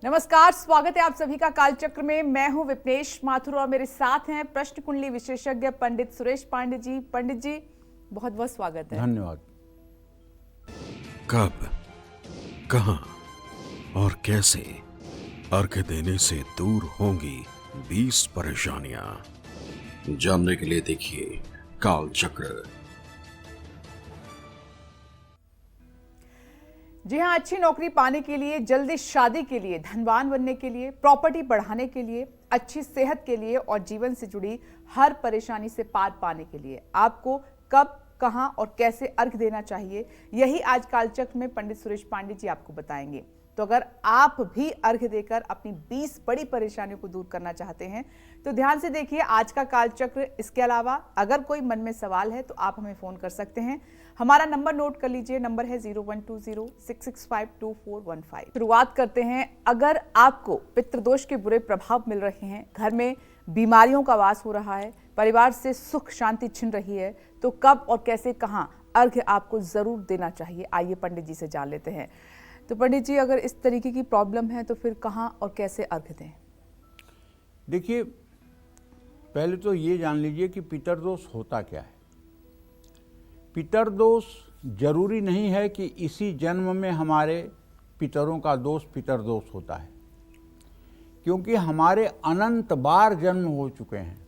नमस्कार, स्वागत है आप सभी का कालचक्र में। मैं हूं विपनेश माथुर और मेरे साथ हैं प्रश्न कुंडली विशेषज्ञ पंडित सुरेश पांडे जी। पंडित जी, बहुत बहुत स्वागत है। धन्यवाद। कब, कहां और कैसे अर्घ्य देने से दूर होंगी 20 परेशानियां, जानने के लिए देखिए कालचक्र। जी हाँ, अच्छी नौकरी पाने के लिए, जल्दी शादी के लिए, धनवान बनने के लिए, प्रॉपर्टी बढ़ाने के लिए, अच्छी सेहत के लिए और जीवन से जुड़ी हर परेशानी से पार पाने के लिए आपको कब, कहां और कैसे अर्घ देना चाहिए, यही आज कालचक्र में पंडित सुरेश पांडे जी आपको बताएंगे। तो अगर आप भी अर्घ देकर अपनी 20 बड़ी परेशानियों को दूर करना चाहते हैं तो ध्यान से देखिए आज का कालचक्र। इसके अलावा अगर कोई मन में सवाल है तो आप हमें फोन कर सकते हैं। हमारा नंबर नोट कर लीजिए, नंबर है 0120-665-2415। शुरुआत करते हैं। अगर आपको पितृदोष के बुरे प्रभाव मिल रहे हैं, घर में बीमारियों का वास हो रहा है, परिवार से सुख शांति छिन रही है, तो कब और कैसे, कहां अर्घ्य आपको जरूर देना चाहिए, आइए पंडित जी से जान लेते हैं। तो पंडित जी, अगर इस तरीके की प्रॉब्लम है तो फिर कहां और कैसे अर्घ्य दें? देखिए, पहले तो ये जान लीजिए कि पितरदोष होता क्या है। पितरदोष जरूरी नहीं है कि इसी जन्म में हमारे पितरों का दोष पितरदोष होता है, क्योंकि हमारे अनंत बार जन्म हो चुके हैं।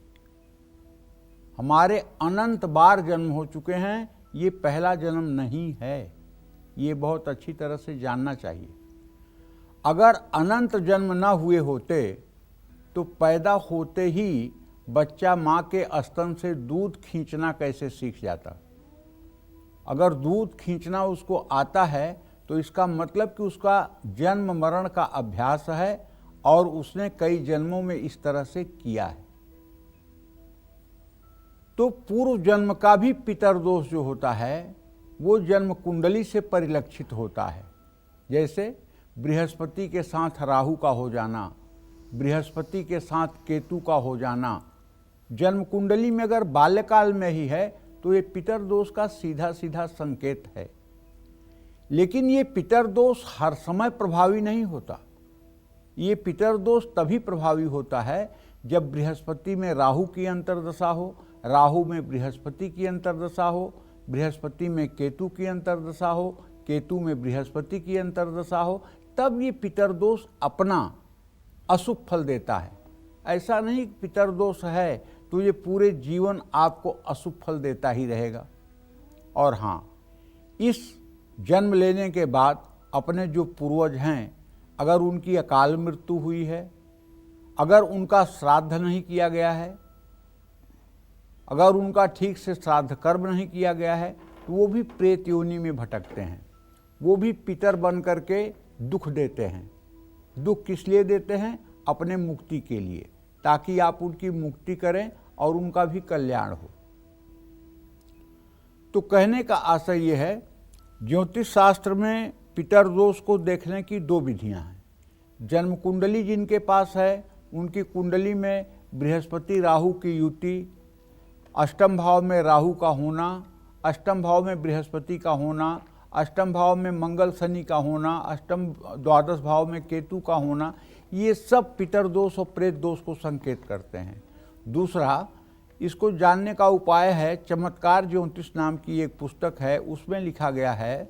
हमारे अनंत बार जन्म हो चुके हैं, ये पहला जन्म नहीं है। ये बहुत अच्छी तरह से जानना चाहिए। अगर अनंत जन्म न हुए होते तो पैदा होते ही बच्चा माँ के स्तन से दूध खींचना कैसे सीख जाता। अगर दूध खींचना उसको आता है तो इसका मतलब कि उसका जन्म मरण का अभ्यास है और उसने कई जन्मों में इस तरह से किया है। तो पूर्व जन्म का भी पितरदोष जो होता है वो जन्म कुंडली से परिलक्षित होता है। जैसे बृहस्पति के साथ राहु का हो जाना, बृहस्पति के साथ केतु का हो जाना, जन्म कुंडली में अगर बाल्यकाल में ही है तो ये पितरदोष का सीधा सीधा संकेत है। लेकिन ये पितरदोष हर समय प्रभावी नहीं होता। ये पितरदोष तभी प्रभावी होता है जब बृहस्पति में राहु की अंतर्दशा हो, राहु में बृहस्पति की अंतर्दशा हो, बृहस्पति में केतु की अंतर्दशा हो, केतु में बृहस्पति की अंतर्दशा हो, तब ये पितरदोष अपना अशुभ फल देता है। ऐसा नहीं कि पितरदोष है तो ये पूरे जीवन आपको अशुभ फल देता ही रहेगा। और हाँ, इस जन्म लेने के बाद अपने जो पूर्वज हैं, अगर उनकी अकाल मृत्यु हुई है, अगर उनका श्राद्ध नहीं किया गया है, अगर उनका ठीक से श्राद्ध कर्म नहीं किया गया है, तो वो भी प्रेत योनि में भटकते हैं। वो भी पितर बन करके दुख देते हैं। दुख किस लिए देते हैं? अपने मुक्ति के लिए, ताकि आप उनकी मुक्ति करें और उनका भी कल्याण हो। तो कहने का आशय यह है, ज्योतिष शास्त्र में पितरदोष को देखने की 2 विधियां हैं। जन्म कुंडली जिनके पास है, उनकी कुंडली में बृहस्पति राहु की युति, अष्टम भाव में राहु का होना, अष्टम भाव में बृहस्पति का होना, अष्टम भाव में मंगल शनि का होना, अष्टम द्वादश भाव में केतु का होना, ये सब पितरदोष और प्रेत दोष को संकेत करते हैं। दूसरा, इसको जानने का उपाय है, चमत्कार ज्योतिष नाम की एक पुस्तक है, उसमें लिखा गया है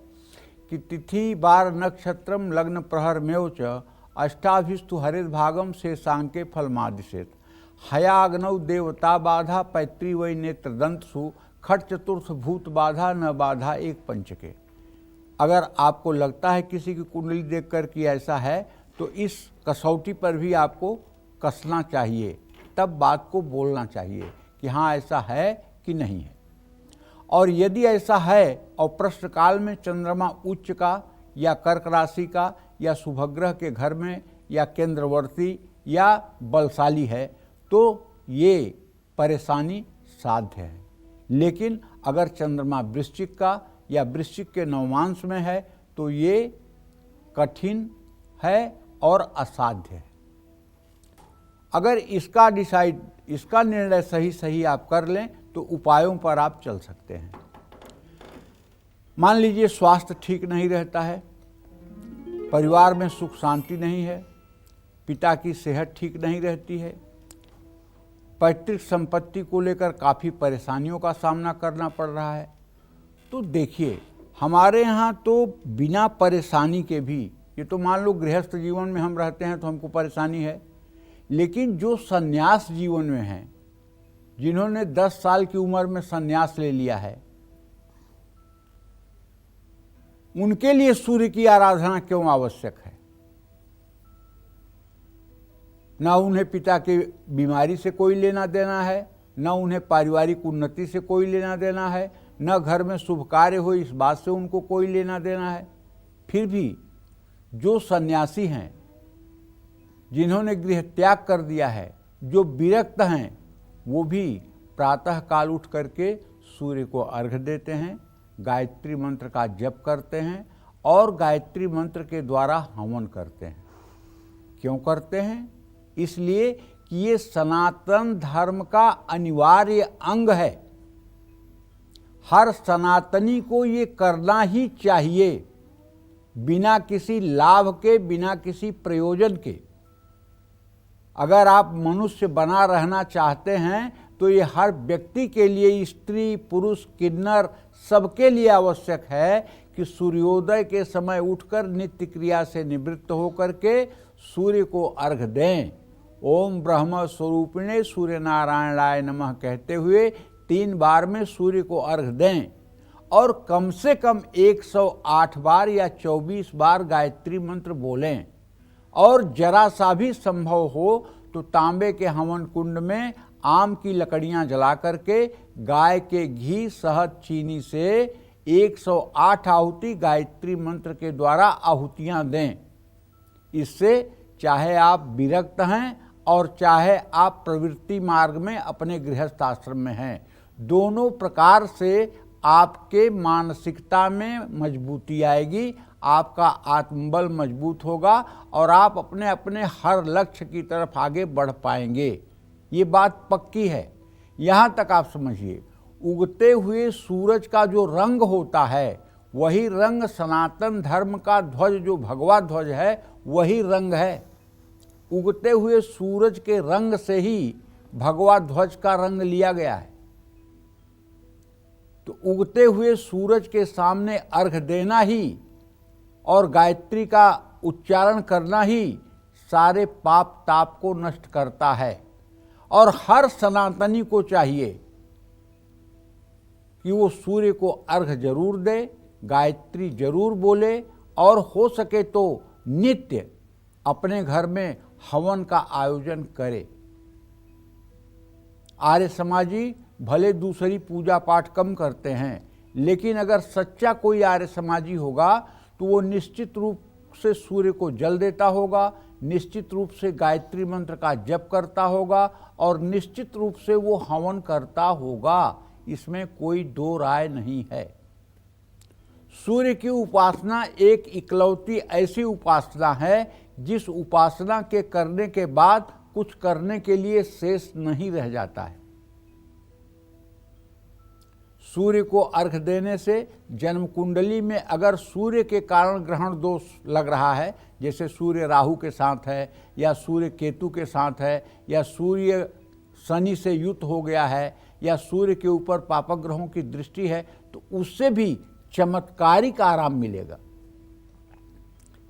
कि तिथि बार नक्षत्रम लग्न प्रहर मेव च अष्टाभिस्तु हरित भागम से सांके फलमादिशेत हयाग्नौ देवता बाधा पैतृ वै नेत्र दंतसु खट चतुर्थ भूत बाधा न बाधा एक पंचके। अगर आपको लगता है किसी की कुंडली देखकर कि ऐसा है, तो इस कसौटी पर भी आपको कसना चाहिए, तब बात को बोलना चाहिए कि हाँ ऐसा है कि नहीं है। और यदि ऐसा है और प्रश्न काल में चंद्रमा उच्च का या कर्क राशि का या शुभग्रह के घर में या केंद्रवर्ती या बलशाली है, तो ये परेशानी साध्य है। लेकिन अगर चंद्रमा वृश्चिक का या वृश्चिक के नवमांश में है तो ये कठिन है और असाध्य है। अगर इसका निर्णय सही आप कर लें तो उपायों पर आप चल सकते हैं। मान लीजिए स्वास्थ्य ठीक नहीं रहता है, परिवार में सुख शांति नहीं है, पिता की सेहत ठीक नहीं रहती है, पैतृक संपत्ति को लेकर काफ़ी परेशानियों का सामना करना पड़ रहा है। तो देखिए, हमारे यहाँ तो बिना परेशानी के भी, ये तो मान लो गृहस्थ जीवन में हम रहते हैं तो हमको परेशानी है, लेकिन जो सन्यास जीवन में हैं, जिन्होंने 10 साल की उम्र में सन्यास ले लिया है, उनके लिए सूर्य की आराधना क्यों आवश्यक है? ना उन्हें पिता की बीमारी से कोई लेना देना है, न उन्हें पारिवारिक उन्नति से कोई लेना देना है, न घर में शुभ कार्य हो इस बात से उनको कोई लेना देना है। फिर भी जो सन्यासी हैं, जिन्होंने गृह त्याग कर दिया है, जो विरक्त हैं, वो भी प्रातः काल उठ करके सूर्य को अर्घ्य देते हैं, गायत्री मंत्र का जप करते हैं और गायत्री मंत्र के द्वारा हवन करते हैं। क्यों करते हैं? इसलिए कि ये सनातन धर्म का अनिवार्य अंग है। हर सनातनी को ये करना ही चाहिए, बिना किसी लाभ के, बिना किसी प्रयोजन के। अगर आप मनुष्य बना रहना चाहते हैं तो ये हर व्यक्ति के लिए, स्त्री पुरुष किन्नर सबके लिए आवश्यक है कि सूर्योदय के समय उठकर नित्य क्रिया से निवृत्त होकर के सूर्य को अर्घ्य दें। ओम ब्रह्म स्वरूपिणे सूर्य नारायणाय नमः कहते हुए 3 बार में सूर्य को अर्घ्य दें और कम से कम 108 बार या 24 बार गायत्री मंत्र बोलें। और जरा सा भी संभव हो तो तांबे के हवन कुंड में आम की लकड़ियां जला करके गाय के घी, शहद, चीनी से 108 आहुति गायत्री मंत्र के द्वारा आहुतियां दें। इससे चाहे आप विरक्त हैं और चाहे आप प्रवृत्ति मार्ग में अपने गृहस्थ आश्रम में हैं, दोनों प्रकार से आपके मानसिकता में मजबूती आएगी, आपका आत्मबल मजबूत होगा और आप अपने अपने हर लक्ष्य की तरफ आगे बढ़ पाएंगे। ये बात पक्की है। यहाँ तक आप समझिए, उगते हुए सूरज का जो रंग होता है, वही रंग सनातन धर्म का ध्वज, जो भगवा ध्वज है, वही रंग है। उगते हुए सूरज के रंग से ही भगवा ध्वज का रंग लिया गया है। तो उगते हुए सूरज के सामने अर्घ्य देना ही और गायत्री का उच्चारण करना ही सारे पाप ताप को नष्ट करता है। और हर सनातनी को चाहिए कि वो सूर्य को अर्घ्य जरूर दे, गायत्री जरूर बोले और हो सके तो नित्य अपने घर में हवन का आयोजन करे। आर्य समाजी भले दूसरी पूजा पाठ कम करते हैं, लेकिन अगर सच्चा कोई आर्य समाजी होगा तो वो निश्चित रूप से सूर्य को जल देता होगा, निश्चित रूप से गायत्री मंत्र का जप करता होगा और निश्चित रूप से वो हवन करता होगा। इसमें कोई दो राय नहीं है। सूर्य की उपासना एक इकलौती ऐसी उपासना है जिस उपासना के करने के बाद कुछ करने के लिए शेष नहीं रह जाता है। सूर्य को अर्घ्य देने से जन्म कुंडली में अगर सूर्य के कारण ग्रहण दोष लग रहा है, जैसे सूर्य राहु के साथ है या सूर्य केतु के साथ है या सूर्य शनि से युत हो गया है या सूर्य के ऊपर पापक ग्रहों की दृष्टि है, तो उससे भी चमत्कारिक आराम मिलेगा।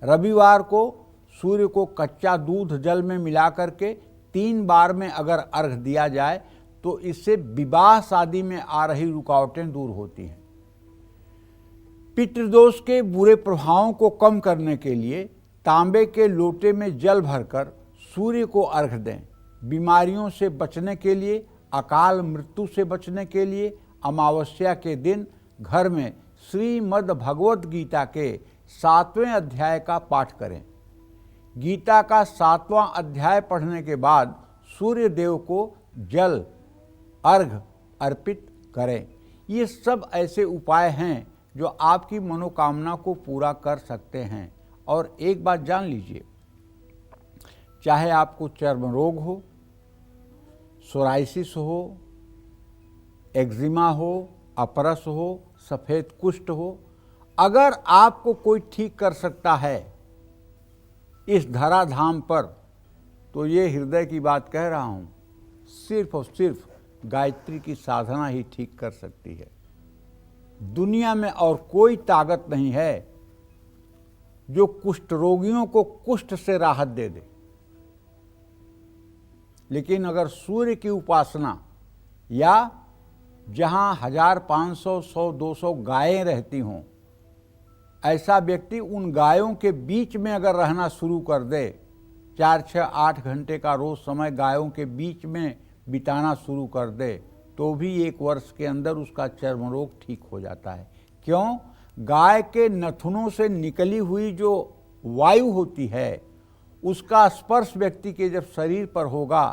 रविवार को सूर्य को कच्चा दूध जल में मिला करके 3 बार में अगर अर्घ्य दिया जाए तो इससे विवाह शादी में आ रही रुकावटें दूर होती हैं। पितृदोष के बुरे प्रभावों को कम करने के लिए तांबे के लोटे में जल भरकर सूर्य को अर्घ्य दें। बीमारियों से बचने के लिए, अकाल मृत्यु से बचने के लिए अमावस्या के दिन घर में श्रीमद् भगवत गीता के 7वें अध्याय का पाठ करें। गीता का 7वां अध्याय पढ़ने के बाद सूर्य देव को जल अर्घ्य अर्पित करें। ये सब ऐसे उपाय हैं जो आपकी मनोकामना को पूरा कर सकते हैं। और एक बात जान लीजिए, चाहे आपको चर्म रोग हो, सोराइसिस हो, एक्जिमा हो, अपरस हो, सफ़ेद कुष्ठ हो, अगर आपको कोई ठीक कर सकता है इस धराधाम पर, तो ये हृदय की बात कह रहा हूँ, सिर्फ और सिर्फ गायत्री की साधना ही ठीक कर सकती है। दुनिया में और कोई ताकत नहीं है जो कुष्ठ रोगियों को कुष्ठ से राहत दे दे। लेकिन अगर सूर्य की उपासना या जहां 1000, 500, 100, 200 गायें रहती हों, ऐसा व्यक्ति उन गायों के बीच में अगर रहना शुरू कर दे, 4, 6, 8 घंटे का रोज समय गायों के बीच में बिताना शुरू कर दे, तो भी 1 वर्ष के अंदर उसका चर्म रोग ठीक हो जाता है। क्यों? गाय के नथुनों से निकली हुई जो वायु होती है, उसका स्पर्श व्यक्ति के जब शरीर पर होगा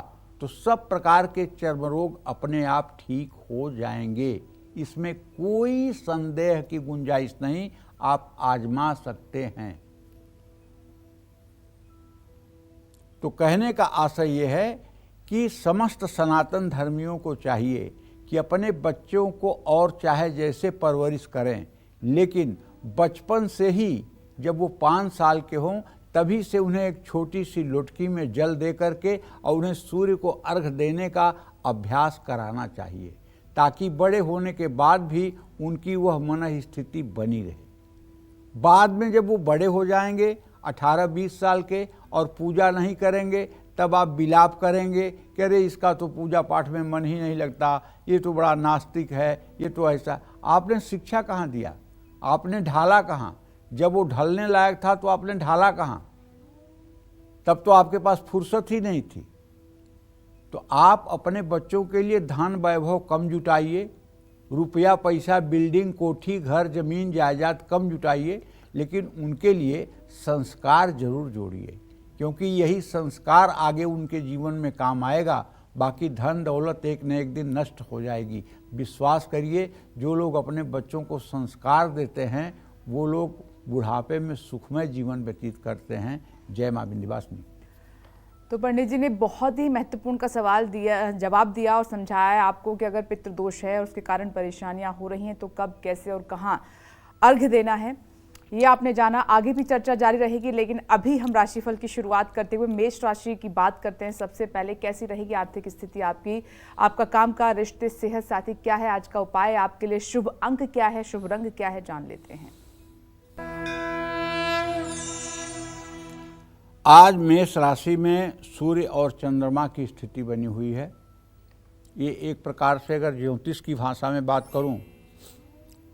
तो सब प्रकार के चर्म रोग अपने आप ठीक हो जाएंगे। इसमें कोई संदेह की गुंजाइश नहीं, आप आजमा सकते हैं। तो कहने का आशय यह है कि समस्त सनातन धर्मियों को चाहिए कि अपने बच्चों को और चाहे जैसे परवरिश करें, लेकिन बचपन से ही जब वो 5 साल के हों तभी से उन्हें एक छोटी सी लुटकी में जल दे करके और उन्हें सूर्य को अर्घ देने का अभ्यास कराना चाहिए, ताकि बड़े होने के बाद भी उनकी वह मन स्थिति बनी रहे। बाद में जब वो बड़े हो जाएंगे 18-20 साल के और पूजा नहीं करेंगे, तब आप विलाप करेंगे कि अरे इसका तो पूजा पाठ में मन ही नहीं लगता, ये तो बड़ा नास्तिक है, ये तो ऐसा। आपने शिक्षा कहाँ दिया? आपने ढाला कहाँ? जब वो ढलने लायक था तो आपने ढाला कहाँ? तब तो आपके पास फुर्सत ही नहीं थी। तो आप अपने बच्चों के लिए धन वैभव कम जुटाइए, रुपया पैसा, बिल्डिंग, कोठी, घर, जमीन, जायदाद कम जुटाइए, लेकिन उनके लिए संस्कार जरूर जोड़िए, क्योंकि यही संस्कार आगे उनके जीवन में काम आएगा। बाकी धन दौलत एक न एक दिन नष्ट हो जाएगी। विश्वास करिए, जो लोग अपने बच्चों को संस्कार देते हैं वो लोग बुढ़ापे में सुखमय जीवन व्यतीत करते हैं। जय मां विंध्यवासिनी। तो पंडित जी ने बहुत ही महत्वपूर्ण का जवाब दिया और समझाया आपको कि अगर पितृदोष है और उसके कारण परेशानियां हो रही हैं तो कब, कैसे और कहाँ अर्घ्य देना है, ये आपने जाना। आगे भी चर्चा जारी रहेगी, लेकिन अभी हम राशिफल की शुरुआत करते हुए मेष राशि की बात करते हैं। सबसे पहले कैसी रहेगी आर्थिक स्थिति आपकी, आपका काम का, रिश्ते, सेहत साथी क्या है, आज का उपाय आपके लिए, शुभ अंक क्या है, शुभ रंग क्या है, जान लेते हैं। आज मेष राशि में सूर्य और चंद्रमा की स्थिति बनी हुई है। ये एक प्रकार से अगर ज्योतिष की भाषा में बात करूं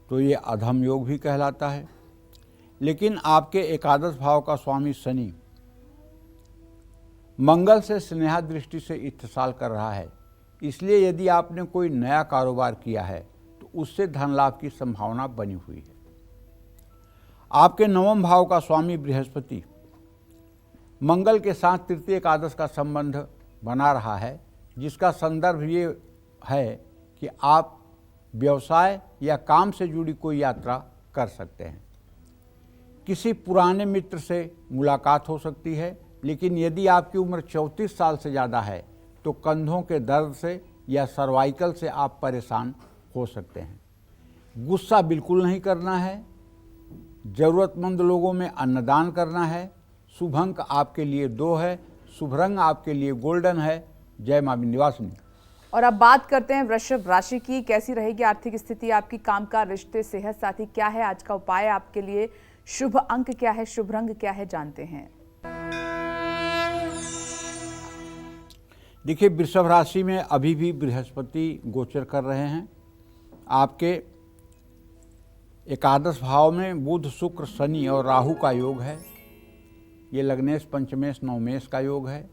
तो ये अधम योग भी कहलाता है। लेकिन आपके एकादश भाव का स्वामी शनि मंगल से स्नेहा दृष्टि से इत्तेसाल कर रहा है, इसलिए यदि आपने कोई नया कारोबार किया है तो उससे धन लाभ की संभावना बनी हुई है। आपके नवम भाव का स्वामी बृहस्पति मंगल के साथ तृतीय एकादश का संबंध बना रहा है, जिसका संदर्भ ये है कि आप व्यवसाय या काम से जुड़ी कोई यात्रा कर सकते हैं। किसी पुराने मित्र से मुलाकात हो सकती है, लेकिन यदि आपकी उम्र 34 साल से ज़्यादा है तो कंधों के दर्द से या सर्वाइकल से आप परेशान हो सकते हैं। गुस्सा बिल्कुल नहीं करना है, ज़रूरतमंद लोगों में अन्नदान करना है। शुभ अंक आपके लिए 2 है, शुभ रंग आपके लिए गोल्डन है। जय मां विंध्यवासिनी। और अब बात करते हैं वृषभ राशि की। कैसी रहेगी आर्थिक स्थिति आपकी, काम का, रिश्ते, सेहत साथी क्या है, आज का उपाय आपके लिए, शुभ अंक क्या है, शुभ रंग क्या है, जानते हैं। देखिए, वृषभ राशि में अभी भी बृहस्पति गोचर कर रहे हैं। आपके एकादश भाव में बुध, शुक्र, शनि और राहु का योग है। ये लग्नेश, पंचमेश, नवमेश का योग है।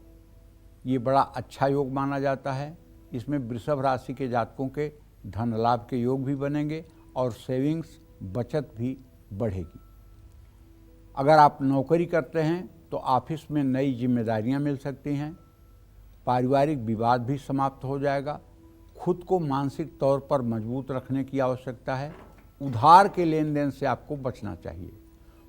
ये बड़ा अच्छा योग माना जाता है। इसमें वृषभ राशि के जातकों के धन लाभ के योग भी बनेंगे और सेविंग्स, बचत भी बढ़ेगी। अगर आप नौकरी करते हैं तो ऑफिस में नई जिम्मेदारियां मिल सकती हैं। पारिवारिक विवाद भी समाप्त हो जाएगा। खुद को मानसिक तौर पर मजबूत रखने की आवश्यकता है। उधार के लेन देन से आपको बचना चाहिए।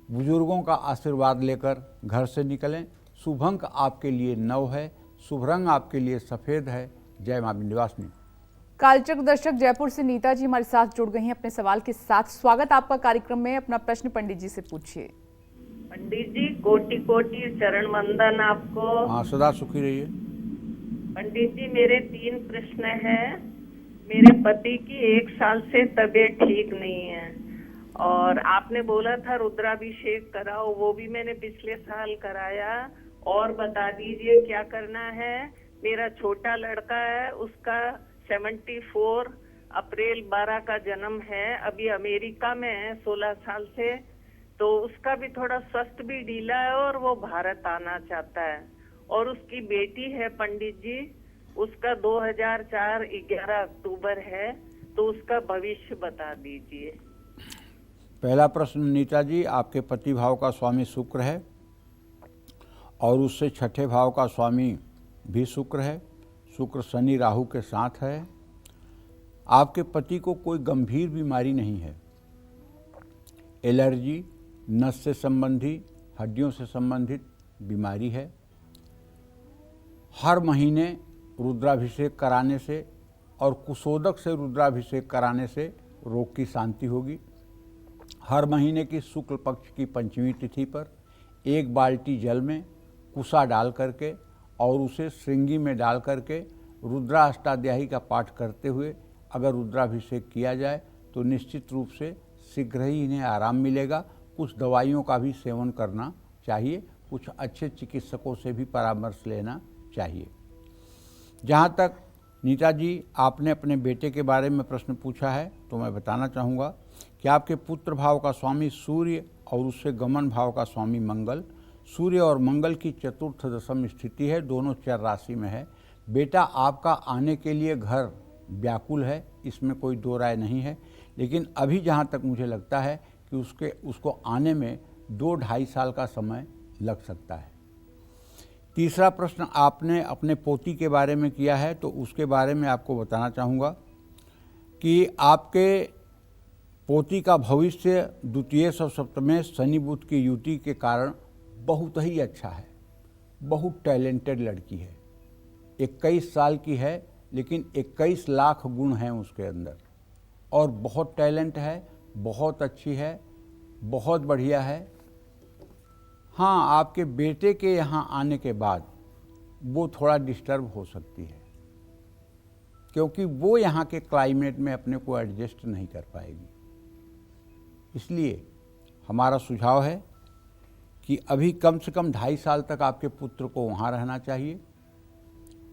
बुजुर्गों का आशीर्वाद लेकर घर से निकलें। शुभ अंक आपके लिए 9 है, शुभ रंग आपके लिए सफ़ेद है। जय मां विंध्यवासिनी। कालचक्र दर्शक जयपुर से नीता जी हमारे साथ जुड़ गई हैं अपने सवाल के साथ। स्वागत आपका कार्यक्रम में। अपना प्रश्न पंडित जी से पूछिए। पंडित जी कोटि कोटि चरण वंदन आपको। हाँ, सदा सुखी रहिए। पंडित जी मेरे 3 प्रश्न हैं। मेरे पति की 1 साल से तबीयत ठीक नहीं है और आपने बोला था रुद्राभिषेक कराओ, वो भी मैंने पिछले साल कराया। और बता दीजिए क्या करना है। मेरा छोटा लड़का है, उसका 74 अप्रैल 12 का जन्म है, अभी अमेरिका में है 16 साल से, तो उसका भी थोड़ा स्वास्थ्य भी ढीला है और वो भारत आना चाहता है। और उसकी बेटी है पंडित जी, उसका 2004 11 अक्टूबर है, तो उसका भविष्य बता दीजिए। पहला प्रश्न नीता जी, आपके पति भाव का स्वामी शुक्र है और उससे छठे भाव का स्वामी भी शुक्र है। शुक्र शनि राहु के साथ है। आपके पति को कोई गंभीर बीमारी नहीं है। एलर्जी, नस से संबंधी, हड्डियों से संबंधित बीमारी है। हर महीने रुद्राभिषेक कराने से और कुशोदक से रुद्राभिषेक कराने से रोग की शांति होगी। हर महीने की शुक्ल पक्ष की 5वीं तिथि पर 1 बाल्टी जल में कुशा डाल करके और उसे श्रृंगी में डाल करके रुद्राष्टाध्यायी का पाठ करते हुए अगर रुद्राभिषेक किया जाए तो निश्चित रूप से शीघ्र ही इन्हें आराम मिलेगा। कुछ दवाइयों का भी सेवन करना चाहिए, कुछ अच्छे चिकित्सकों से भी परामर्श लेना चाहिए। जहाँ तक नीता जी आपने अपने बेटे के बारे में प्रश्न पूछा है तो मैं बताना चाहूँगा कि आपके पुत्र भाव का स्वामी सूर्य और उससे गमन भाव का स्वामी मंगल, सूर्य और मंगल की चतुर्थ दशम स्थिति है, दोनों चर राशि में है। बेटा आपका आने के लिए घर व्याकुल है, इसमें कोई दो राय नहीं है, लेकिन अभी जहाँ तक मुझे लगता है कि उसको आने में 2-2.5 साल का समय लग सकता है। तीसरा प्रश्न आपने अपने पोती के बारे में किया है तो उसके बारे में आपको बताना चाहूँगा कि आपके पोती का भविष्य द्वितीय सप्तमे शनि बुध की युति के कारण बहुत ही अच्छा है। बहुत टैलेंटेड लड़की है, 21 साल की है, लेकिन 21 लाख गुण हैं उसके अंदर और बहुत टैलेंट है, बहुत अच्छी है, बहुत बढ़िया है। हाँ, आपके बेटे के यहाँ आने के बाद वो थोड़ा डिस्टर्ब हो सकती है क्योंकि वो यहाँ के क्लाइमेट में अपने को एडजस्ट नहीं कर पाएगी। इसलिए हमारा सुझाव है कि अभी कम से कम 2.5 साल तक आपके पुत्र को वहाँ रहना चाहिए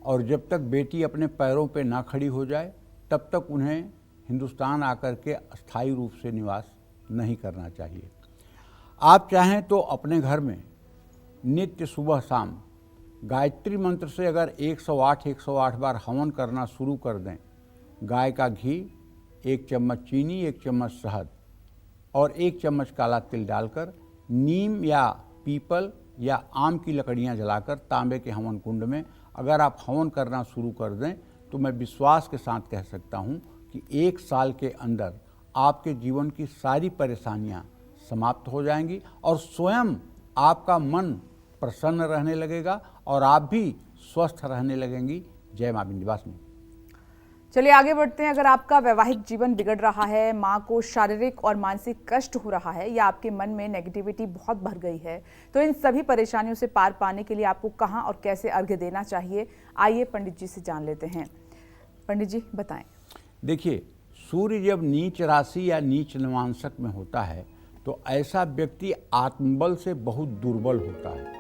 और जब तक बेटी अपने पैरों पे ना खड़ी हो जाए तब तक उन्हें हिंदुस्तान आकर के अस्थायी रूप से निवास नहीं करना चाहिए। आप चाहें तो अपने घर में नित्य सुबह शाम गायत्री मंत्र से अगर 108 बार हवन करना शुरू कर दें, गाय का घी, 1 चम्मच चीनी, 1 चम्मच शहद और 1 चम्मच काला तिल डालकर नीम या पीपल या आम की लकड़ियां जलाकर तांबे के हवन कुंड में अगर आप हवन करना शुरू कर दें तो मैं विश्वास के साथ कह सकता हूं कि 1 साल के अंदर आपके जीवन की सारी परेशानियां समाप्त हो जाएंगी और स्वयं आपका मन प्रसन्न रहने लगेगा और आप भी स्वस्थ रहने लगेंगी। जय मां विंध्यवासिनी। चलिए आगे बढ़ते हैं। अगर आपका वैवाहिक जीवन बिगड़ रहा है, माँ को शारीरिक और मानसिक कष्ट हो रहा है या आपके मन में नेगेटिविटी बहुत भर गई है, तो इन सभी परेशानियों से पार पाने के लिए आपको कहाँ और कैसे अर्घ्य देना चाहिए, आइए पंडित जी से जान लेते हैं। पंडित जी बताएं। देखिए, सूर्य जब नीच राशि या नीच नवांशक में होता है तो ऐसा व्यक्ति आत्मबल से बहुत दुर्बल होता है।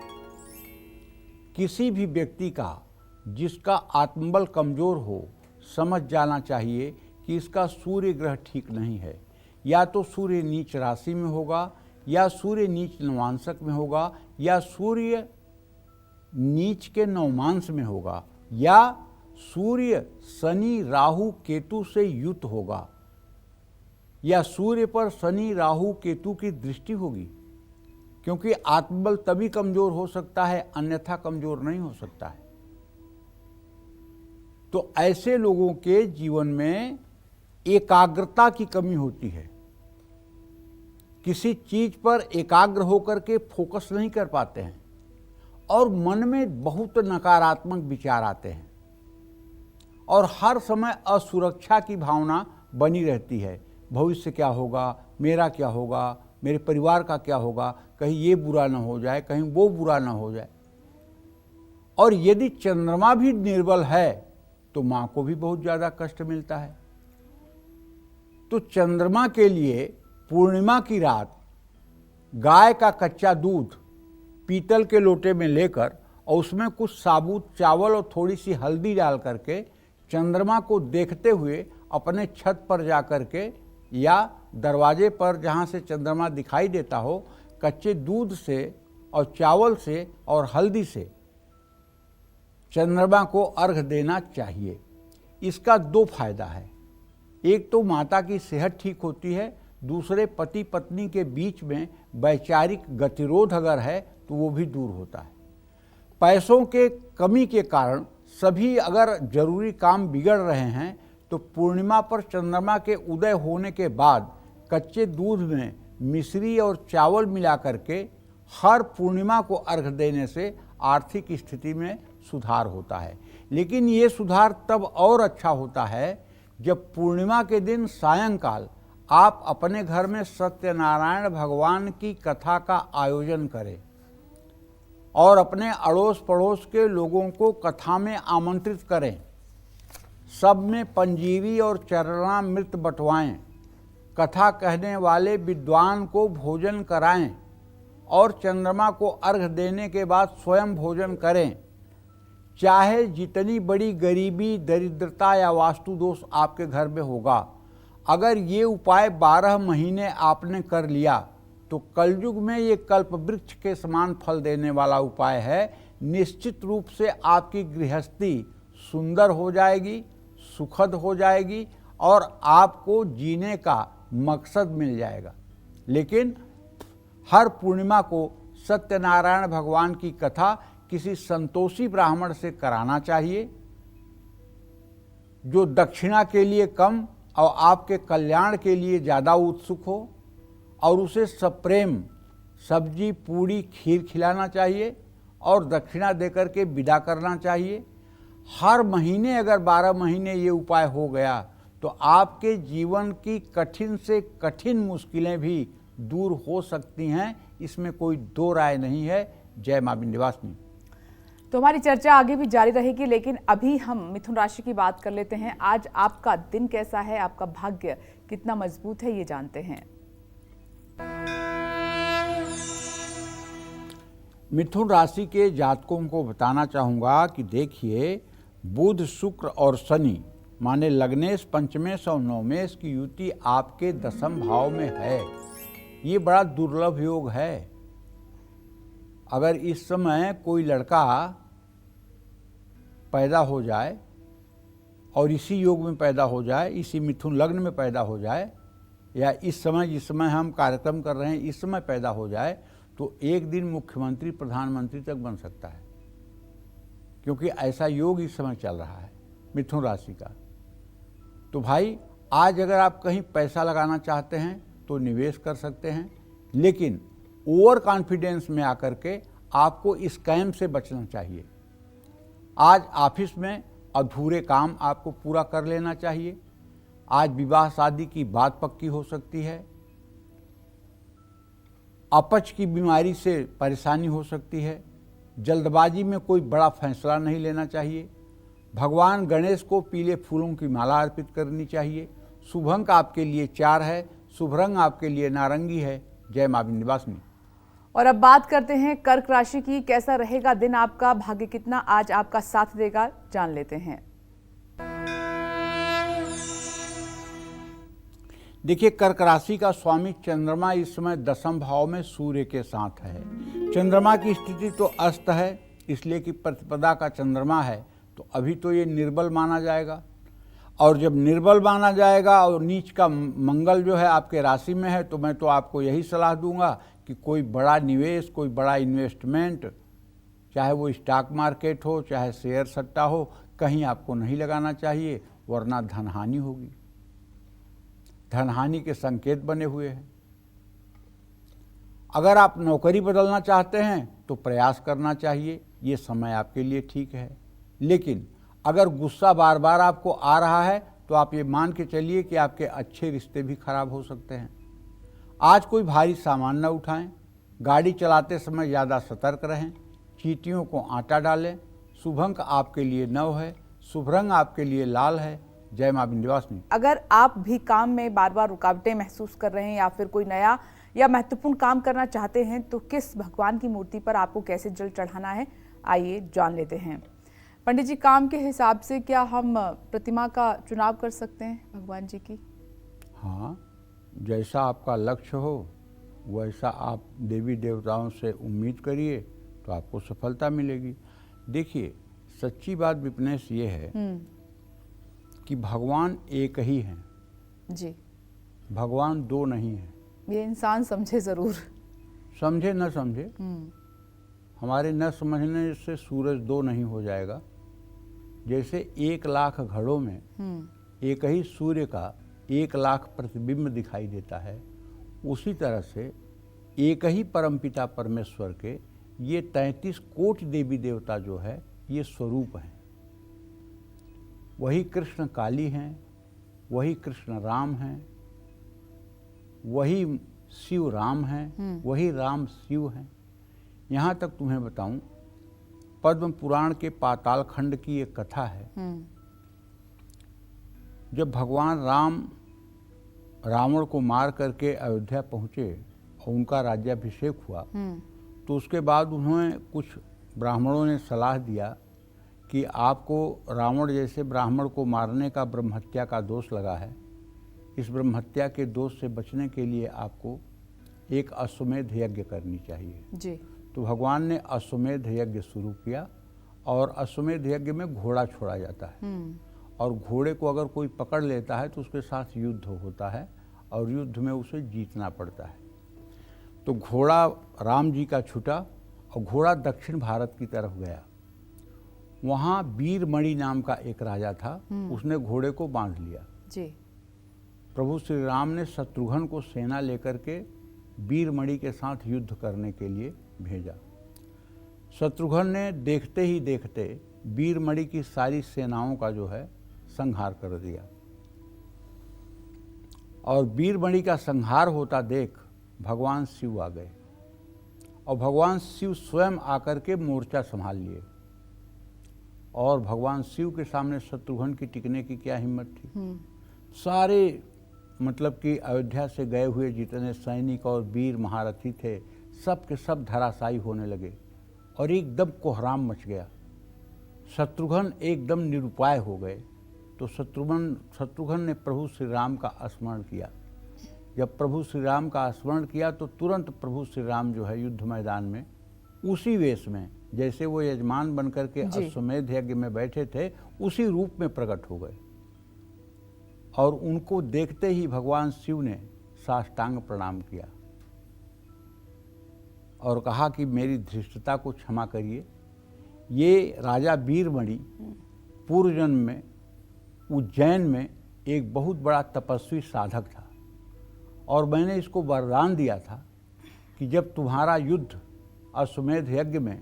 किसी भी व्यक्ति का जिसका आत्मबल कमजोर हो, समझ जाना चाहिए कि इसका सूर्य ग्रह ठीक नहीं है। या तो सूर्य नीच राशि में होगा या सूर्य नीच नवांशक में होगा या सूर्य नीच के नवमांश में होगा या सूर्य शनि राहु केतु से युक्त होगा या सूर्य पर शनि राहु केतु की दृष्टि होगी, क्योंकि आत्मबल तभी कमजोर हो सकता है, अन्यथा कमजोर नहीं हो सकता है। तो ऐसे लोगों के जीवन में एकाग्रता की कमी होती है, किसी चीज पर एकाग्र होकर के फोकस नहीं कर पाते हैं और मन में बहुत नकारात्मक विचार आते हैं और हर समय असुरक्षा की भावना बनी रहती है। भविष्य क्या होगा, मेरा क्या होगा, मेरे परिवार का क्या होगा, कहीं ये बुरा ना हो जाए, कहीं वो बुरा ना हो जाए। और यदि चंद्रमा भी निर्बल है तो मां को भी बहुत ज़्यादा कष्ट मिलता है। तो चंद्रमा के लिए पूर्णिमा की रात गाय का कच्चा दूध पीतल के लोटे में लेकर और उसमें कुछ साबुत चावल और थोड़ी सी हल्दी डाल करके चंद्रमा को देखते हुए अपने छत पर जा करके या दरवाजे पर जहाँ से चंद्रमा दिखाई देता हो, कच्चे दूध से और चावल से और हल्दी से चंद्रमा को अर्घ देना चाहिए। इसका दो फायदा है। एक तो माता की सेहत ठीक होती है, दूसरे पति पत्नी के बीच में वैचारिक गतिरोध अगर है तो वो भी दूर होता है। पैसों के कमी के कारण सभी अगर जरूरी काम बिगड़ रहे हैं तो पूर्णिमा पर चंद्रमा के उदय होने के बाद कच्चे दूध में मिश्री और चावल मिला करके हर पूर्णिमा को अर्घ देने से आर्थिक स्थिति में सुधार होता है। लेकिन ये सुधार तब और अच्छा होता है जब पूर्णिमा के दिन सायंकाल आप अपने घर में सत्यनारायण भगवान की कथा का आयोजन करें और अपने अड़ोस पड़ोस के लोगों को कथा में आमंत्रित करें। सब में पंजीरी और चरणामृत बंटवाएं, कथा कहने वाले विद्वान को भोजन कराएं और चंद्रमा को अर्घ देने के बाद स्वयं भोजन करें। चाहे जितनी बड़ी गरीबी, दरिद्रता या वास्तु दोष आपके घर में होगा, अगर ये उपाय 12 महीने आपने कर लिया तो कलयुग में ये कल्प वृक्ष के समान फल देने वाला उपाय है। निश्चित रूप से आपकी गृहस्थी सुंदर हो जाएगी, सुखद हो जाएगी और आपको जीने का मकसद मिल जाएगा। लेकिन हर पूर्णिमा को सत्यनारायण भगवान की कथा किसी संतोषी ब्राह्मण से कराना चाहिए जो दक्षिणा के लिए कम और आपके कल्याण के लिए ज़्यादा उत्सुक हो, और उसे सप्रेम सब्जी पूड़ी खीर खिलाना चाहिए और दक्षिणा देकर के विदा करना चाहिए। हर महीने अगर 12 महीने ये उपाय हो गया तो आपके जीवन की कठिन से कठिन मुश्किलें भी दूर हो सकती हैं, इसमें कोई दो राय नहीं है। जय मां विंध्यवासिनी। तो हमारी चर्चा आगे भी जारी रहेगी, लेकिन अभी हम मिथुन राशि की बात कर लेते हैं। आज आपका दिन कैसा है, आपका भाग्य कितना मजबूत है, ये जानते हैं। मिथुन राशि के जातकों को बताना चाहूँगा कि देखिए, बुध, शुक्र और शनि माने लग्नेश, पंचमेश और नवमेश की युति आपके 10वें भाव में है। ये बड़ा दुर्लभ योग है। अगर इस समय कोई लड़का पैदा हो जाए और इसी योग में पैदा हो जाए, इसी मिथुन लग्न में पैदा हो जाए, या इस समय जिस समय हम कार्यक्रम कर रहे हैं इस समय पैदा हो जाए, तो एक दिन मुख्यमंत्री, प्रधानमंत्री तक बन सकता है, क्योंकि ऐसा योग इस समय चल रहा है मिथुन राशि का। तो भाई, आज अगर आप कहीं पैसा लगाना चाहते हैं तो निवेश कर सकते हैं, लेकिन ओवर कॉन्फिडेंस में आकर के आपको स्कैम से बचना चाहिए। आज ऑफिस में अधूरे काम आपको पूरा कर लेना चाहिए। आज विवाह शादी की बात पक्की हो सकती है। अपच की बीमारी से परेशानी हो सकती है। जल्दबाजी में कोई बड़ा फैसला नहीं लेना चाहिए। भगवान गणेश को पीले फूलों की माला अर्पित करनी चाहिए। शुभ अंक आपके लिए 4 है, शुभ रंग आपके लिए नारंगी है। जय मां विंध्यवासिनी। और अब बात करते हैं कर्क राशि की। कैसा रहेगा दिन आपका, भाग्य कितना आज आपका साथ देगा, जान लेते हैं। देखिए, कर्क राशि का स्वामी चंद्रमा इस समय 10वें भाव में सूर्य के साथ है। चंद्रमा की स्थिति तो अस्त है, इसलिए कि प्रतिपदा का चंद्रमा है, तो अभी तो ये निर्बल माना जाएगा। और जब निर्बल माना जाएगा और नीच का मंगल जो है आपके राशि में है, तो मैं तो आपको यही सलाह दूंगा कि कोई बड़ा निवेश, कोई बड़ा इन्वेस्टमेंट, चाहे वो स्टॉक मार्केट हो, चाहे शेयर सट्टा हो, कहीं आपको नहीं लगाना चाहिए, वरना धनहानि होगी। धनहानि के संकेत बने हुए हैं। अगर आप नौकरी बदलना चाहते हैं तो प्रयास करना चाहिए, ये समय आपके लिए ठीक है। लेकिन अगर गुस्सा बार बार आपको आ रहा है तो आप ये मान के चलिए कि आपके अच्छे रिश्ते भी खराब हो सकते हैं। आज कोई भारी सामान न उठाएं, गाड़ी चलाते समय ज़्यादा सतर्क रहें, चींटियों को आटा डालें। शुभ अंक आपके लिए 9 है, शुभ रंग आपके लिए लाल है। जय मां विंध्यवासिनी। अगर आप भी काम में बार बार रुकावटें महसूस कर रहे हैं या फिर कोई नया या महत्वपूर्ण काम करना चाहते हैं तो किस भगवान की मूर्ति पर आपको कैसे जल चढ़ाना है, आइए जान लेते हैं। पंडित जी, काम के हिसाब से क्या हम प्रतिमा का चुनाव कर सकते हैं भगवान जी की? हाँ, जैसा आपका लक्ष्य हो वैसा आप देवी देवताओं से उम्मीद करिए तो आपको सफलता मिलेगी। देखिए, सच्ची बात विपनेश ये है कि भगवान एक ही हैं जी, भगवान दो नहीं हैं। ये इंसान समझे जरूर। समझे न समझे, हमारे न समझने से सूरज दो नहीं हो जाएगा। जैसे 1 लाख घड़ों में एक ही सूर्य का 1 लाख प्रतिबिंब दिखाई देता है, उसी तरह से एक ही परमपिता परमेश्वर के ये 33 कोटि देवी देवता जो है ये स्वरूप हैं। वही कृष्ण काली हैं, वही कृष्ण राम हैं, वही शिव राम हैं, वही राम शिव हैं। यहाँ तक तुम्हें बताऊं, पद्म पुराण के पाताल खंड की एक कथा है। जब भगवान राम रावण को मार करके अयोध्या पहुँचे और उनका राज्याभिषेक हुआ, तो उसके बाद उन्होंने कुछ ब्राह्मणों ने सलाह दिया कि आपको रावण जैसे ब्राह्मण को मारने का ब्रह्महत्या का दोष लगा है। इस ब्रह्महत्या के दोष से बचने के लिए आपको एक अश्वमेध यज्ञ करनी चाहिए जी। तो भगवान ने अश्वमेध यज्ञ शुरू किया और अश्वमेध यज्ञ में घोड़ा छोड़ा जाता है और घोड़े को अगर कोई पकड़ लेता है तो उसके साथ युद्ध होता है और युद्ध में उसे जीतना पड़ता है। तो घोड़ा राम जी का छूटा और घोड़ा दक्षिण भारत की तरफ गया। वहाँ वीरमणि नाम का एक राजा था, उसने घोड़े को बांध लिया जी। प्रभु श्री राम ने शत्रुघ्न को सेना लेकर के वीरमणि के साथ युद्ध करने के लिए भेजा। शत्रुघ्न ने देखते ही देखते वीरमणि की सारी सेनाओं का जो है संहार कर दिया और वीरमणि का संहार होता देख भगवान शिव आ गए और भगवान शिव स्वयं आकर के मोर्चा संभाल लिए और भगवान शिव के सामने शत्रुघ्न की टिकने की क्या हिम्मत थी। सारे मतलब कि अयोध्या से गए हुए जितने सैनिक और वीर महारथी थे सब के सब धराशायी होने लगे और एकदम कोहराम मच गया। शत्रुघ्न एकदम निरुपाय हो गए। तो शत्रुघ्न ने प्रभु श्री राम का स्मरण किया। जब प्रभु श्री राम का स्मरण किया तो तुरंत प्रभु श्री राम जो है युद्ध मैदान में उसी वेश में जैसे वो यजमान बनकर के अश्वमेध यज्ञ में बैठे थे उसी रूप में प्रकट हो गए और उनको देखते ही भगवान शिव ने साष्टांग प्रणाम किया और कहा कि मेरी धृष्टता को क्षमा करिए। ये राजा वीरमणि पूर्व जन्म में उज्जैन में एक बहुत बड़ा तपस्वी साधक था और मैंने इसको वरदान दिया था कि जब तुम्हारा युद्ध अश्वमेध यज्ञ में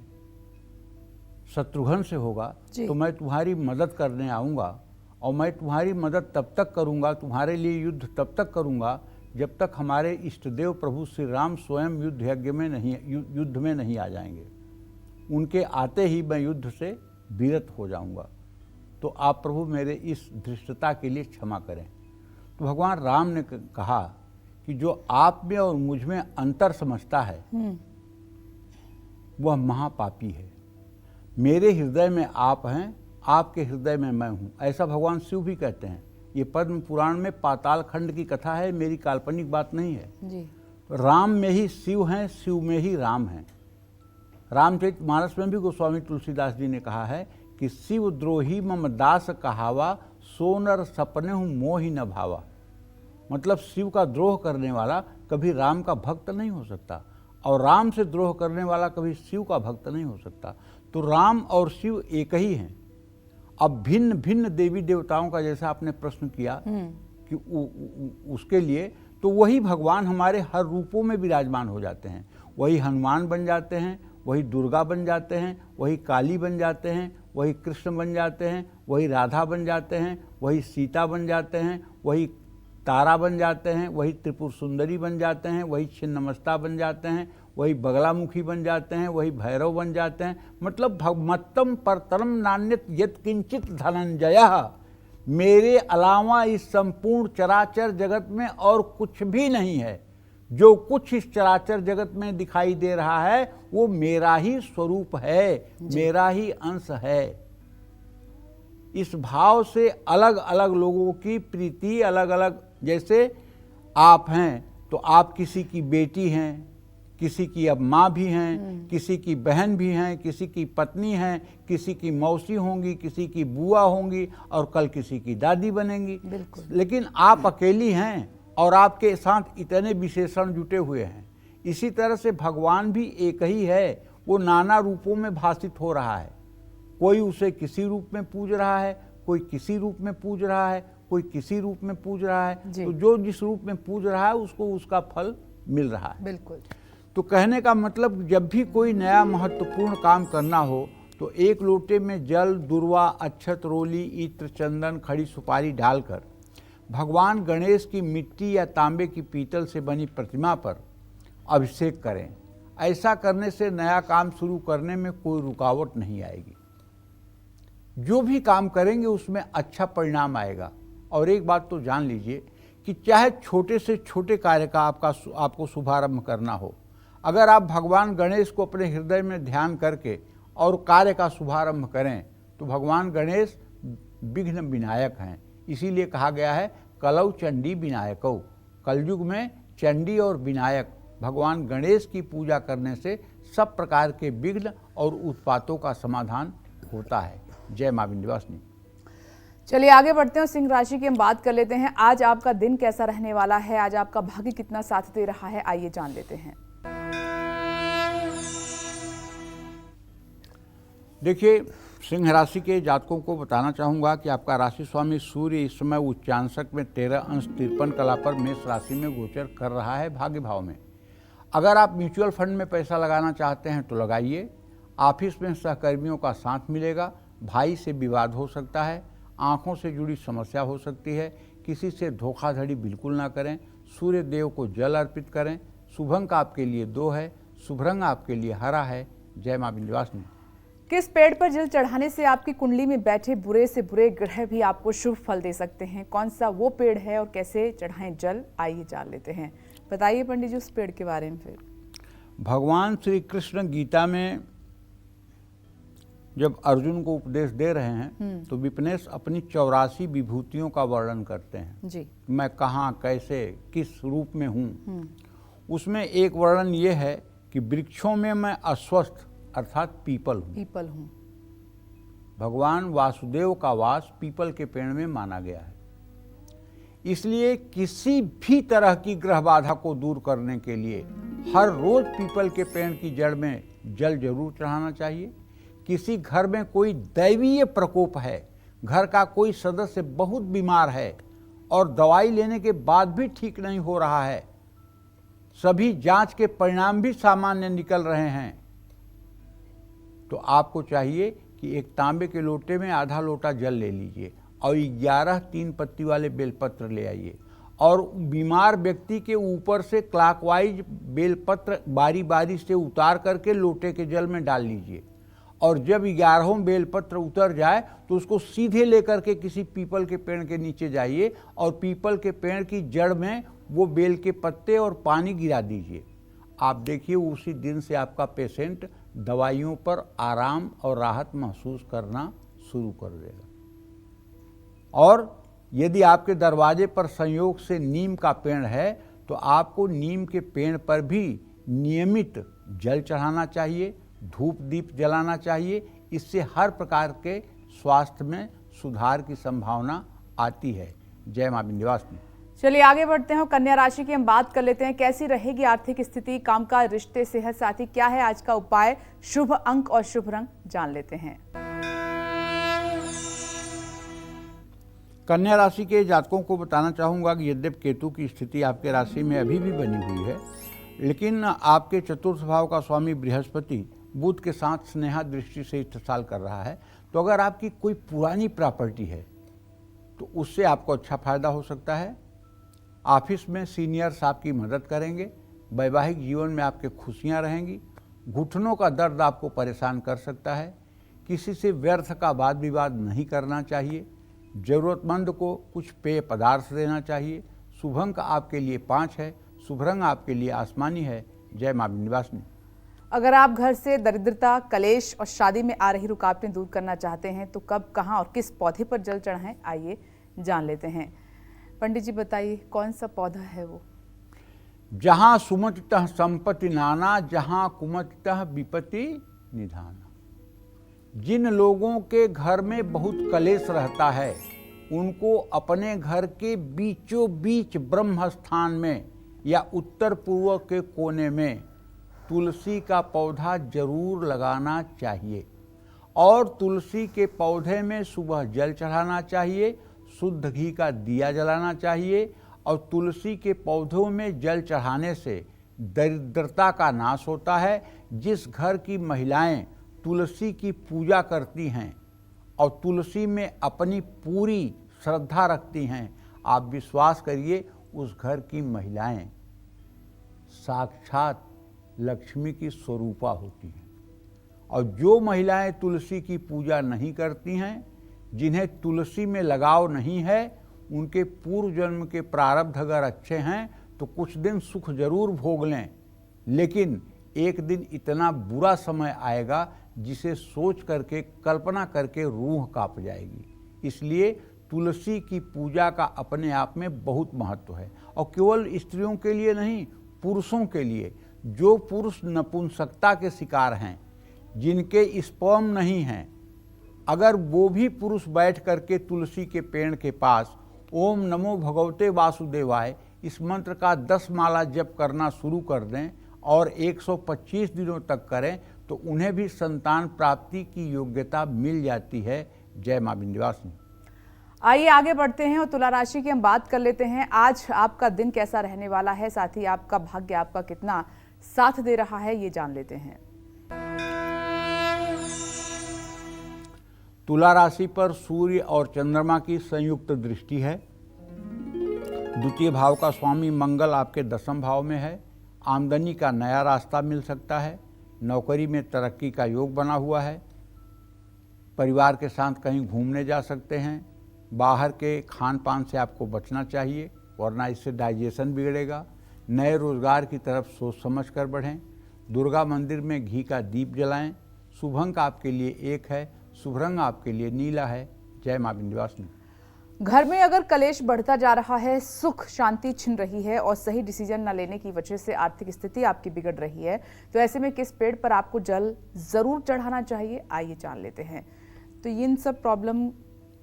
शत्रुघ्न से होगा तो मैं तुम्हारी मदद करने आऊँगा और मैं तुम्हारी मदद तब तक करूँगा, तुम्हारे लिए युद्ध तब तक करूँगा जब तक हमारे इष्टदेव प्रभु श्री राम स्वयं युद्ध में नहीं आ जाएंगे। उनके आते ही मैं युद्ध से विरत हो जाऊँगा। तो आप प्रभु मेरे इस धृष्टता के लिए क्षमा करें। तो भगवान राम ने कहा कि जो आप में और मुझ में अंतर समझता है वह महापापी है। मेरे हृदय में आप हैं, आपके हृदय में मैं हूँ, ऐसा भगवान शिव भी कहते हैं। ये पद्म पुराण में पाताल खंड की कथा है, मेरी काल्पनिक बात नहीं है जी। राम में ही शिव हैं, शिव में ही राम हैं। रामचरितमानस में भी गोस्वामी तुलसीदास जी ने कहा है कि शिव द्रोही मम दास कहावा, सोनर सपने हूँ मोहि न भावा। मतलब शिव का द्रोह करने वाला कभी राम का भक्त नहीं हो सकता और राम से द्रोह करने वाला कभी शिव का भक्त नहीं हो सकता। तो राम और शिव एक ही हैं। अब भिन्न भिन्न देवी देवताओं का जैसा आपने प्रश्न किया कि उसके लिए तो वही भगवान हमारे हर रूपों में विराजमान हो जाते हैं। वही हनुमान बन जाते हैं, वही दुर्गा बन जाते हैं, वही काली बन जाते हैं, वही कृष्ण बन जाते हैं, वही राधा बन जाते हैं, वही सीता बन जाते हैं, वही तारा बन जाते हैं, वही त्रिपुर सुंदरी बन जाते हैं, वही छिन्नमस्ता बन जाते हैं, वही बगलामुखी बन जाते हैं, वही भैरव बन जाते हैं। मतलब भगमत्तम परतरम नान्यत यत् किंचित धनंजय, मेरे अलावा इस संपूर्ण चराचर जगत में और कुछ भी नहीं है। जो कुछ इस चराचर जगत में दिखाई दे रहा है वो मेरा ही स्वरूप है, मेरा ही अंश है। इस भाव से अलग अलग लोगों की प्रीति अलग अलग, जैसे आप हैं तो आप किसी की बेटी हैं, किसी की अब माँ भी हैं, किसी की बहन भी हैं, किसी की पत्नी हैं, किसी की मौसी होंगी, किसी की बुआ होंगी और कल किसी की दादी बनेंगी। लेकिन आप अकेली हैं और आपके साथ इतने विशेषण जुटे हुए हैं। इसी तरह से भगवान भी एक ही है, वो नाना रूपों में भाषित हो रहा है। कोई उसे किसी रूप में पूज रहा है, कोई किसी रूप में पूज रहा है, कोई किसी रूप में पूज रहा है। तो जो जिस रूप में पूज रहा है उसको उसका फल मिल रहा है। बिल्कुल। तो कहने का मतलब, जब भी कोई नया महत्वपूर्ण काम करना हो तो एक लोटे में जल, दुर्वा, अक्षत, रोली, इत्र, चंदन, खड़ी सुपारी डालकर भगवान गणेश की मिट्टी या तांबे की पीतल से बनी प्रतिमा पर अभिषेक करें। ऐसा करने से नया काम शुरू करने में कोई रुकावट नहीं आएगी। जो भी काम करेंगे उसमें अच्छा परिणाम आएगा। और एक बात तो जान लीजिए कि चाहे छोटे से छोटे कार्य का आपको शुभारंभ करना हो, अगर आप भगवान गणेश को अपने हृदय में ध्यान करके और कार्य का शुभारंभ करें तो भगवान गणेश विघ्न विनायक हैं। इसीलिए कहा गया है कलौ चंडी विनायकौ। कलयुग में चंडी और विनायक भगवान गणेश की पूजा करने से सब प्रकार के विघ्न और उत्पातों का समाधान होता है। जय मां विंध्यवासिनी। चलिए आगे बढ़ते हैं, सिंह राशि की हम बात कर लेते हैं। आज आपका दिन कैसा रहने वाला है, आज आपका भाग्य कितना साथ दे रहा है, आइए जान लेते हैं। देखिए, सिंह राशि के जातकों को बताना चाहूँगा कि आपका राशि स्वामी सूर्य इस समय उच्चांशक में 13 अंश 53 कला पर मेष राशि में गोचर कर रहा है, भाग्य भाव में। अगर आप म्यूचुअल फंड में पैसा लगाना चाहते हैं तो लगाइए। ऑफिस में सहकर्मियों का साथ मिलेगा। भाई से विवाद हो सकता है, आँखों से जुड़ी समस्या हो सकती है। किसी से धोखाधड़ी बिल्कुल ना करें। सूर्य देव को जल अर्पित करें। शुभ अंक आपके लिए 2 है, शुभ रंग आपके लिए हरा है। जय मां विंध्यवासिनी। किस पेड़ पर जल चढ़ाने से आपकी कुंडली में बैठे बुरे से बुरे ग्रह भी आपको शुभ फल दे सकते हैं? कौन सा वो पेड़ है और कैसे चढ़ाएं जल, आइए जान लेते हैं। बताइए पंडित जी उस पेड़ के बारे में। फिर भगवान श्री कृष्ण गीता में जब अर्जुन को उपदेश दे रहे हैं तो विपनेश अपनी 84 विभूतियों का वर्णन करते हैं जी। मैं कहाँ, कैसे, किस रूप में हूँ। उसमें एक वर्णन ये है कि वृक्षों में मैं अस्वस्थ अर्थात पीपल हूँ। भगवान वासुदेव का वास पीपल के पेड़ में माना गया है। इसलिए किसी भी तरह की ग्रह बाधा को दूर करने के लिए हर रोज पीपल के पेड़ की जड़ में जल जरूर चढ़ाना चाहिए। किसी घर में कोई दैवीय प्रकोप है, घर का कोई सदस्य बहुत बीमार है और दवाई लेने के बाद भी ठीक नहीं हो रहा है, सभी जांच के परिणाम भी सामान्य निकल रहे हैं, तो आपको चाहिए कि एक तांबे के लोटे में आधा लोटा जल ले लीजिए और 11 3 पत्ती वाले बेलपत्र ले आइए और बीमार व्यक्ति के ऊपर से क्लॉकवाइज बेलपत्र बारी बारी से उतार करके लोटे के जल में डाल लीजिए। और जब 11वां बेलपत्र उतर जाए तो उसको सीधे लेकर के किसी पीपल के पेड़ के नीचे जाइए और पीपल के पेड़ की जड़ में वो बेल के पत्ते और पानी गिरा दीजिए। आप देखिए उसी दिन से आपका पेशेंट दवाइयों पर आराम और राहत महसूस करना शुरू कर देगा। और यदि आपके दरवाजे पर संयोग से नीम का पेड़ है तो आपको नीम के पेड़ पर भी नियमित जल चढ़ाना चाहिए, धूप दीप जलाना चाहिए। इससे हर प्रकार के स्वास्थ्य में सुधार की संभावना आती है। जय मां विंध्यवासिनी। चलिए आगे बढ़ते हैं, कन्या राशि की हम बात कर लेते हैं। कैसी रहेगी आर्थिक स्थिति, कामकाज, रिश्ते, सेहत साथी, क्या है आज का उपाय, शुभ अंक और शुभ रंग, जान लेते हैं। कन्या राशि के जातकों को बताना चाहूँगा कि यद्यपि केतु की स्थिति आपके राशि में अभी भी बनी हुई है, लेकिन आपके चतुर्थ भाव का स्वामी बृहस्पति बुध के साथ स्नेहा दृष्टि से इत्तेसाल कर रहा है। तो अगर आपकी कोई पुरानी प्रॉपर्टी है तो उससे आपको अच्छा फायदा हो सकता है। ऑफिस में सीनियर्स आपकी मदद करेंगे। वैवाहिक जीवन में आपके खुशियां रहेंगी। घुटनों का दर्द आपको परेशान कर सकता है। किसी से व्यर्थ का वाद विवाद नहीं करना चाहिए। ज़रूरतमंद को कुछ पेय पदार्थ देना चाहिए। शुभ अंक आपके लिए 5 है। शुभ रंग आपके लिए आसमानी है। जय मां विंध्यवासिनी। अगर आप घर से दरिद्रता, कलेश और शादी में आ रही रुकावटें दूर करना चाहते हैं तो कब, कहां और किस पौधे पर जल चढ़ाएं, आइए जान लेते हैं। पंडित जी बताइए, कौन सा पौधा है वो? जहाँ सुमतितः संपत्ति नाना, जहाँ कुमतितः विपत्ति निधाना। जिन लोगों के घर में बहुत कलेश रहता है उनको अपने घर के बीचों बीच ब्रह्म स्थान में या उत्तर पूर्व के कोने में तुलसी का पौधा जरूर लगाना चाहिए और तुलसी के पौधे में सुबह जल चढ़ाना चाहिए, शुद्ध घी का दिया जलाना चाहिए और तुलसी के पौधों में जल चढ़ाने से दरिद्रता का नाश होता है। जिस घर की महिलाएं तुलसी की पूजा करती हैं और तुलसी में अपनी पूरी श्रद्धा रखती हैं, आप विश्वास करिए उस घर की महिलाएं साक्षात लक्ष्मी की स्वरूपा होती हैं। और जो महिलाएं तुलसी की पूजा नहीं करती हैं, जिन्हें तुलसी में लगाव नहीं है, उनके पूर्व जन्म के प्रारब्ध अगर अच्छे हैं तो कुछ दिन सुख जरूर भोग लें, लेकिन एक दिन इतना बुरा समय आएगा जिसे सोच करके, कल्पना करके रूह कांप जाएगी। इसलिए तुलसी की पूजा का अपने आप में बहुत महत्व है और केवल स्त्रियों के लिए नहीं, पुरुषों के लिए। जो पुरुष नपुंसकता के शिकार हैं, जिनके स्पर्म नहीं हैं, अगर वो भी पुरुष बैठ करके तुलसी के पेड़ के पास ओम नमो भगवते वासुदेवाय इस मंत्र का 10 माला जप करना शुरू कर दें और 125 दिनों तक करें तो उन्हें भी संतान प्राप्ति की योग्यता मिल जाती है। जय मां विंध्यवासिनी। आइए आगे बढ़ते हैं और तुला राशि की हम बात कर लेते हैं। आज आपका दिन कैसा रहने वाला है, साथ ही आपका भाग्य आपका कितना साथ दे रहा है, ये जान लेते हैं। तुला राशि पर सूर्य और चंद्रमा की संयुक्त दृष्टि है। द्वितीय भाव का स्वामी मंगल आपके 10वें भाव में है। आमदनी का नया रास्ता मिल सकता है। नौकरी में तरक्की का योग बना हुआ है। परिवार के साथ कहीं घूमने जा सकते हैं। बाहर के खान पान से आपको बचना चाहिए वरना इससे डाइजेशन बिगड़ेगा। नए रोजगार की तरफ सोच समझ कर बढ़ें। दुर्गा मंदिर में घी का दीप जलाएं। शुभ अंक आपके लिए 1 है। शुभ रंग आपके लिए नीला है। जय मां विंध्यवासिनी। घर में अगर कलेश बढ़ता जा रहा है, सुख शांति छिन रही है और सही डिसीजन न लेने की वजह से आर्थिक स्थिति आपकी बिगड़ रही है, तो ऐसे में किस पेड़ पर आपको जल जरूर चढ़ाना चाहिए, आइए जान लेते हैं। तो इन सब प्रॉब्लम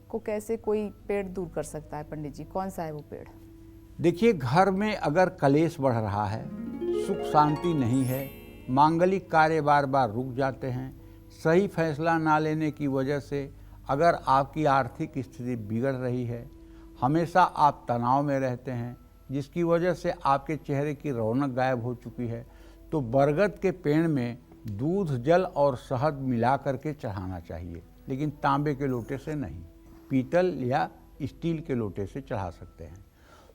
को कैसे कोई पेड़ दूर कर सकता है पंडित जी? कौन सा है वो पेड़? देखिए, घर में अगर कलेश बढ़ रहा है, सुख शांति नहीं है, मांगलिक कार्य बार बार रुक जाते हैं, सही फैसला ना लेने की वजह से अगर आपकी आर्थिक स्थिति बिगड़ रही है, हमेशा आप तनाव में रहते हैं जिसकी वजह से आपके चेहरे की रौनक गायब हो चुकी है, तो बरगद के पेड़ में दूध, जल और शहद मिला करके चढ़ाना चाहिए, लेकिन तांबे के लोटे से नहीं, पीतल या स्टील के लोटे से चढ़ा सकते हैं।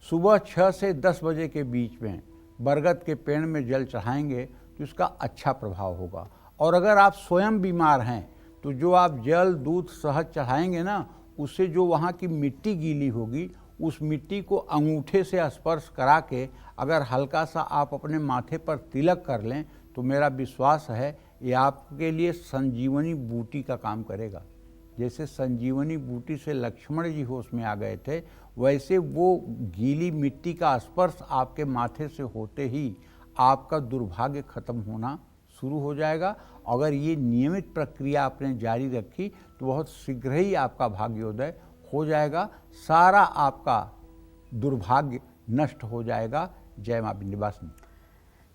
सुबह 6 से 10 बजे के बीच में बरगद के पेड़ में जल चढ़ाएंगे तो इसका अच्छा प्रभाव होगा। और अगर आप स्वयं बीमार हैं तो जो आप जल, दूध, शहद चढ़ाएंगे ना, उससे जो वहाँ की मिट्टी गीली होगी, उस मिट्टी को अंगूठे से स्पर्श करा के अगर हल्का सा आप अपने माथे पर तिलक कर लें तो मेरा विश्वास है ये आपके लिए संजीवनी बूटी का काम करेगा। जैसे संजीवनी बूटी से लक्ष्मण जी होश में आ गए थे, वैसे वो गीली मिट्टी का स्पर्श आपके माथे से होते ही आपका दुर्भाग्य खत्म होना शुरू हो जाएगा। अगर ये नियमित प्रक्रिया आपने जारी रखी तो बहुत शीघ्र ही आपका भाग्योदय हो जाएगा, सारा आपका दुर्भाग्य नष्ट हो जाएगा। जय मां विंध्यवासिनी।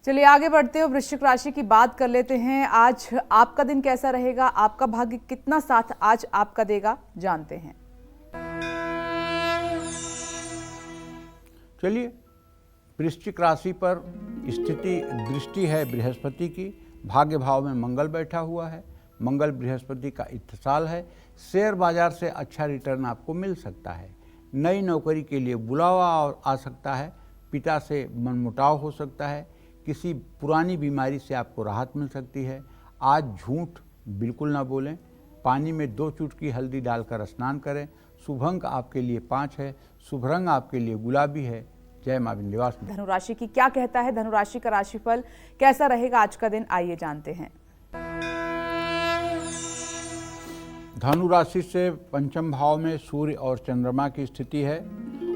चलिए आगे बढ़ते हैं, वृश्चिक राशि की बात कर लेते हैं। आज आपका दिन कैसा रहेगा, आपका भाग्य कितना साथ आज आपका देगा, जानते हैं। चलिए, वृश्चिक राशि पर स्थिति दृष्टि है बृहस्पति की। भाग्य भाव में मंगल बैठा हुआ है। मंगल बृहस्पति का इत्तिसाल है। शेयर बाजार से अच्छा रिटर्न आपको मिल सकता है। नई नौकरी के लिए बुलावा आ सकता है। पिता से मनमुटाव हो सकता है, किसी पुरानी बीमारी से आपको राहत मिल सकती है। आज झूठ बिल्कुल ना बोलें, पानी में 2 चुटकी हल्दी डालकर स्नान करें। शुभ अंक आपके लिए 5 है, शुभ रंग आपके लिए गुलाबी है। जय मां विंध्यवासिनी। धनु राशि की क्या कहता है धनु राशि का राशिफल, कैसा रहेगा आज का दिन, आइए जानते हैं। धनु राशि से पंचम भाव में सूर्य और चंद्रमा की स्थिति है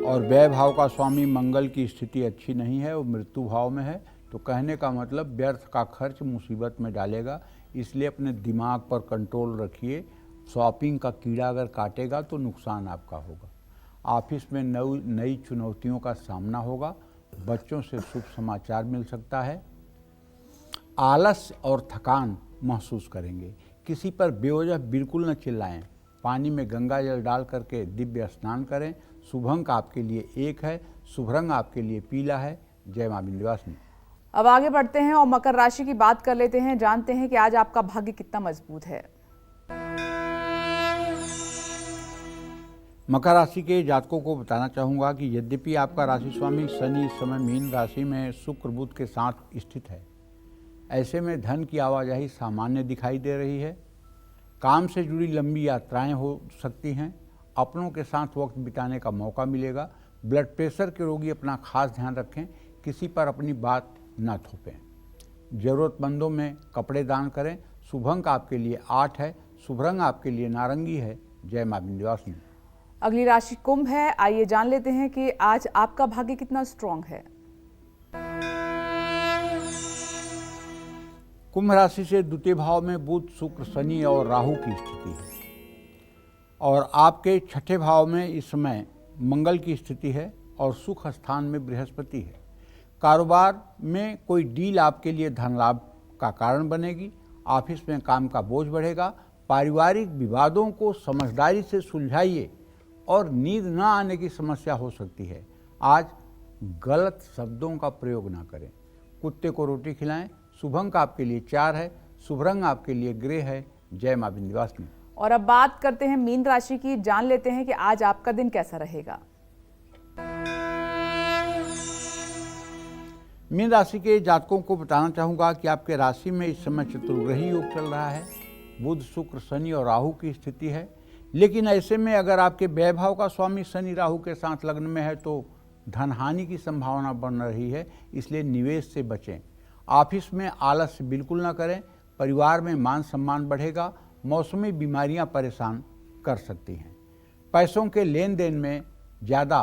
और व्यय भाव का स्वामी मंगल की स्थिति अच्छी नहीं है, वो मृत्यु भाव में है। तो कहने का मतलब व्यर्थ का खर्च मुसीबत में डालेगा, इसलिए अपने दिमाग पर कंट्रोल रखिए। शॉपिंग का कीड़ा अगर काटेगा तो नुकसान आपका होगा। ऑफिस में नई चुनौतियों का सामना होगा। बच्चों से शुभ समाचार मिल सकता है। आलस और थकान महसूस करेंगे। किसी पर बेवजह बिल्कुल न चिल्लाएं। पानी में गंगा जल डाल करके दिव्य स्नान करें। शुभ अंक आपके लिए 1 है, शुभ रंग आपके लिए पीला है। जय मां विंध्यवासिनी। अब आगे बढ़ते हैं और मकर राशि की बात कर लेते हैं, जानते हैं कि आज आपका भाग्य कितना मजबूत है। मकर राशि के जातकों को बताना चाहूँगा कि यद्यपि आपका राशि स्वामी शनि इस समय मीन राशि में शुक्र बुध के साथ स्थित है, ऐसे में धन की आवाजाही सामान्य दिखाई दे रही है। काम से जुड़ी लंबी यात्राएं हो सकती हैं। अपनों के साथ वक्त बिताने का मौका मिलेगा। ब्लड प्रेशर के रोगी अपना खास ध्यान रखें। किसी पर अपनी बात न थोपें। ज़रूरतमंदों में कपड़े दान करें। शुभ अंक आपके लिए 8 है, शुभ रंग आपके लिए नारंगी है। जय मां विंध्यवासिनी। अगली राशि कुंभ है, आइए जान लेते हैं कि आज आपका भाग्य कितना स्ट्रांग है। कुंभ राशि से द्वितीय भाव में बुध शुक्र शनि और राहु की स्थिति है और आपके छठे भाव में इस समय मंगल की स्थिति है और सुख स्थान में बृहस्पति है। कारोबार में कोई डील आपके लिए धन लाभ का कारण बनेगी। ऑफिस में काम का बोझ बढ़ेगा। पारिवारिक विवादों को समझदारी से सुलझाइए और नींद न आने की समस्या हो सकती है। आज गलत शब्दों का प्रयोग ना करें। कुत्ते को रोटी खिलाएं। शुभ अंक आपके लिए 4 है, शुभ रंग आपके लिए ग्रे है। जय मां विंध्यवासिनी। और अब बात करते हैं मीन राशि की, जान लेते हैं कि आज आपका दिन कैसा रहेगा। मीन राशि के जातकों को बताना चाहूँगा कि आपके राशि में इस समय चतुर्ग्रही योग चल रहा है। बुध शुक्र शनि और राहु की स्थिति है, लेकिन ऐसे में अगर आपके व्यय भाव का स्वामी शनि राहु के साथ लग्न में है तो धन हानि की संभावना बन रही है, इसलिए निवेश से बचें। ऑफिस में आलस बिल्कुल ना करें। परिवार में मान सम्मान बढ़ेगा। मौसमी बीमारियां परेशान कर सकती हैं। पैसों के लेन देन में ज़्यादा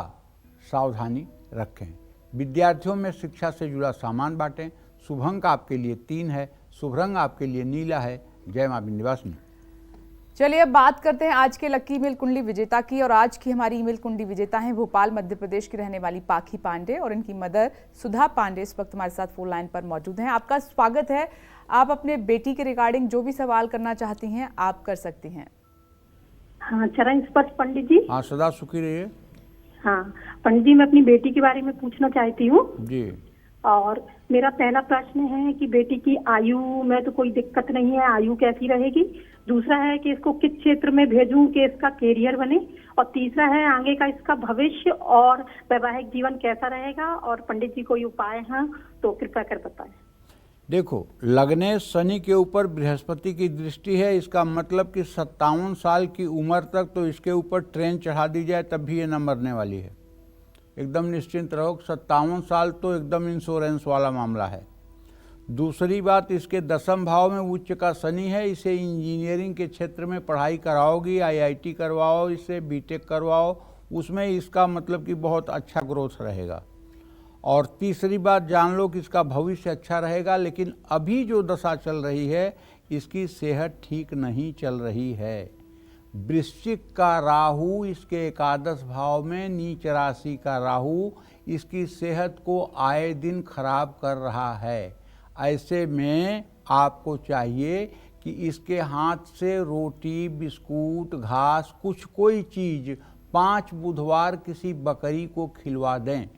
सावधानी रखें। विद्यार्थियों में शिक्षा से जुड़ा सामान बांटें। शुभ अंक आपके लिए 3 है, शुभ रंग आपके लिए नीला है। जय मां विंध्यवासिनी। चलिए अब बात करते हैं आज के लकी ईमेल कुंडली विजेता की, और आज की हमारी ईमेल कुंडली विजेता हैं भोपाल मध्य प्रदेश की रहने वाली पाखी पांडे और इनकी मदर सुधा पांडे इस वक्त हमारे साथ फोन लाइन पर मौजूद हैं। आपका स्वागत है। आप अपने बेटी के रिगार्डिंग जो भी सवाल करना चाहती हैं आप कर सकती हैं। हाँ, चरण स्पर्श पंडित जी। हाँ, सदा सुखी रहिए। हाँ पंडित जी, मैं अपनी बेटी के बारे में पूछना चाहती हूँ जी। और मेरा पहला प्रश्न है कि बेटी की आयु में तो कोई दिक्कत नहीं है, आयु कैसी रहेगी। दूसरा है कि इसको किस क्षेत्र में भेजूं कि इसका कैरियर बने, और तीसरा है आगे का इसका भविष्य और वैवाहिक जीवन कैसा रहेगा, और पंडित जी कोई उपाय हैं तो कृपया कर बताएं। देखो, लगने शनि के ऊपर बृहस्पति की दृष्टि है। इसका मतलब कि 57 साल की उम्र तक तो इसके ऊपर ट्रेन चढ़ा दी जाए तब भी ये न मरने वाली है। एकदम निश्चिंत रहो। 57 साल तो एकदम इंश्योरेंस वाला मामला है। दूसरी बात, इसके 10वें भाव में उच्च का शनि है। इसे इंजीनियरिंग के क्षेत्र में पढ़ाई कराओगी, IIT करवाओ, इसे BTech करवाओ, उसमें इसका मतलब कि बहुत अच्छा ग्रोथ रहेगा। और तीसरी बात, जान लो कि इसका भविष्य अच्छा रहेगा, लेकिन अभी जो दशा चल रही है इसकी सेहत ठीक नहीं चल रही है। वृश्चिक का राहु इसके एकादश भाव में, नीच राशि का राहु इसकी सेहत को आए दिन खराब कर रहा है। ऐसे में आपको चाहिए कि इसके हाथ से रोटी, बिस्कुट, घास, कुछ कोई चीज़ 5 बुधवार किसी बकरी को खिलवा दें।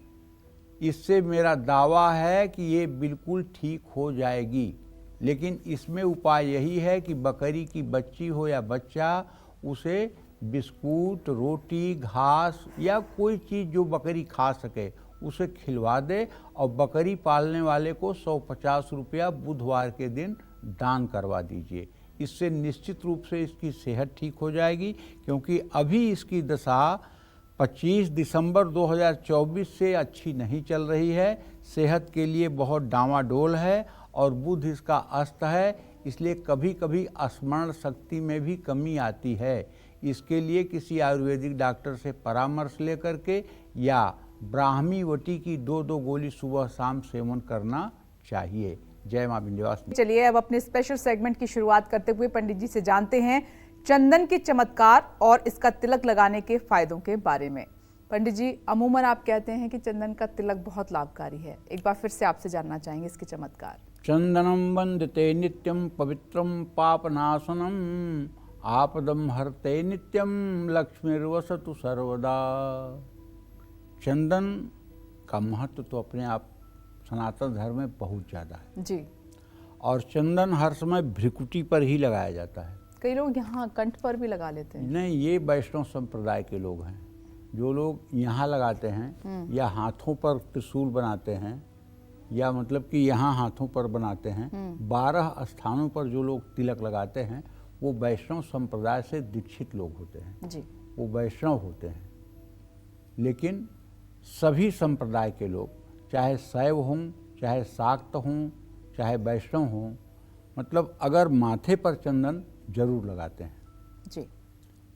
इससे मेरा दावा है कि ये बिल्कुल ठीक हो जाएगी। लेकिन इसमें उपाय यही है कि बकरी की बच्ची हो या बच्चा, उसे बिस्कुट, रोटी, घास या कोई चीज़ जो बकरी खा सके उसे खिलवा दे और बकरी पालने वाले को 150 रुपया बुधवार के दिन दान करवा दीजिए। इससे निश्चित रूप से इसकी सेहत ठीक हो जाएगी, क्योंकि अभी इसकी दशा 25 दिसंबर 2024 से अच्छी नहीं चल रही है। सेहत के लिए बहुत डामाडोल है और बुध इसका अस्त है, इसलिए कभी कभी स्मरण शक्ति में भी कमी आती है। इसके लिए किसी आयुर्वेदिक डॉक्टर से परामर्श लेकर के या ब्राह्मी वटी की 2-2 गोली सुबह शाम सेवन करना चाहिए। जय मां विंध्यवासिनी। चलिए अब अपने स्पेशल सेगमेंट की शुरुआत करते हुए पंडित जी से जानते हैं चंदन के चमत्कार और इसका तिलक लगाने के फायदों के बारे में। पंडित जी, अमूमन आप कहते हैं कि चंदन का तिलक बहुत लाभकारी है, एक बार फिर से आपसे जानना चाहेंगे इसके चमत्कार। चंदनम वंदते नित्यम पवित्रम पापनाशनम आपदम हरते नित्यम लक्ष्मीर्वसतु सर्वदा। चंदन का महत्व तो अपने आप सनातन धर्म में बहुत ज़्यादा है जी। और चंदन हर समय भ्रिकुटी पर ही लगाया जाता है। कई लोग यहाँ कंठ पर भी लगा लेते हैं। नहीं, ये वैष्णव संप्रदाय के लोग हैं। जो लोग यहाँ लगाते हैं या हाथों पर त्रिशूल बनाते हैं या मतलब कि यहाँ हाथों पर बनाते हैं, 12 स्थानों पर जो लोग तिलक लगाते हैं वो वैष्णव संप्रदाय से दीक्षित लोग होते हैं जी। वो वैष्णव होते हैं। लेकिन सभी संप्रदाय के लोग, चाहे शैव हों, चाहे शाक्त हों, चाहे वैष्णव हों, मतलब अगर माथे पर चंदन जरूर लगाते हैं जी।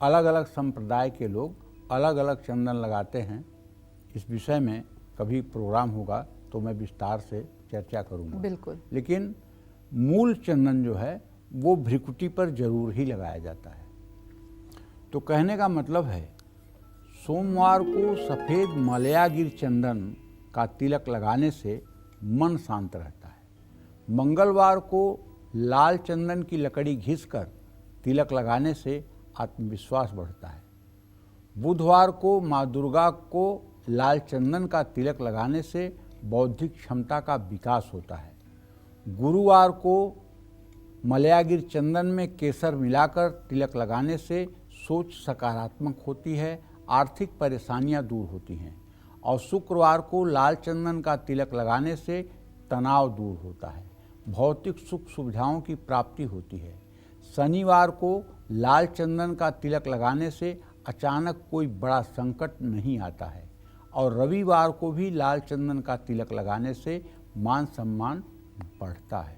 अलग अलग संप्रदाय के लोग अलग अलग चंदन लगाते हैं। इस विषय में कभी प्रोग्राम होगा तो मैं विस्तार से चर्चा करूंगा। बिल्कुल। लेकिन मूल चंदन जो है वो भ्रिकुटी पर जरूर ही लगाया जाता है। तो कहने का मतलब है, सोमवार को सफ़ेद मलयागिर चंदन का तिलक लगाने से मन शांत रहता है। मंगलवार को लाल चंदन की लकड़ी घिसकर तिलक लगाने से आत्मविश्वास बढ़ता है। बुधवार को माँ दुर्गा को लाल चंदन का तिलक लगाने से बौद्धिक क्षमता का विकास होता है। गुरुवार को मलयागिर चंदन में केसर मिलाकर तिलक लगाने से सोच सकारात्मक होती है, आर्थिक परेशानियां दूर होती हैं। और शुक्रवार को लाल चंदन का तिलक लगाने से तनाव दूर होता है, भौतिक सुख सुविधाओं की प्राप्ति होती है। शनिवार को लाल चंदन का तिलक लगाने से अचानक कोई बड़ा संकट नहीं आता है। और रविवार को भी लाल चंदन का तिलक लगाने से मान सम्मान बढ़ता है।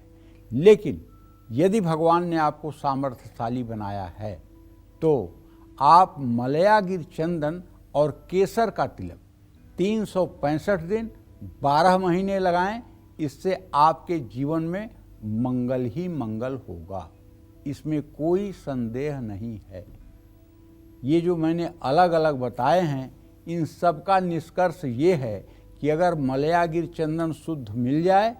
लेकिन यदि भगवान ने आपको सामर्थ्यशाली बनाया है तो आप मलयागिर चंदन और केसर का तिलक 365 दिन 12 महीने लगाएं। इससे आपके जीवन में मंगल ही मंगल होगा, इसमें कोई संदेह नहीं है। ये जो मैंने अलग अलग बताए हैं, इन सब का निष्कर्ष ये है कि अगर मलयागिर चंदन शुद्ध मिल जाए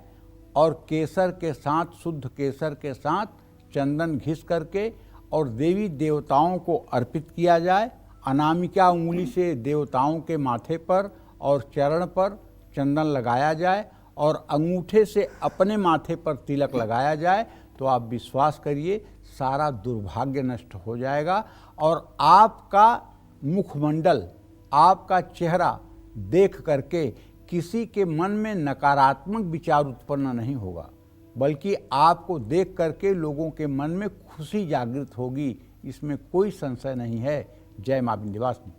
और केसर के साथ, शुद्ध केसर के साथ चंदन घिस करके और देवी देवताओं को अर्पित किया जाए, अनामिका उंगली से देवताओं के माथे पर और चरण पर चंदन लगाया जाए और अंगूठे से अपने माथे पर तिलक लगाया जाए, तो आप विश्वास करिए सारा दुर्भाग्य नष्ट हो जाएगा और आपका मुखमंडल, आपका चेहरा देख करके किसी के मन में नकारात्मक विचार उत्पन्न नहीं होगा, बल्कि आपको देख करके लोगों के मन में खुशी जागृत होगी। इसमें कोई संशय नहीं है। जय मां विंध्यवासिनी।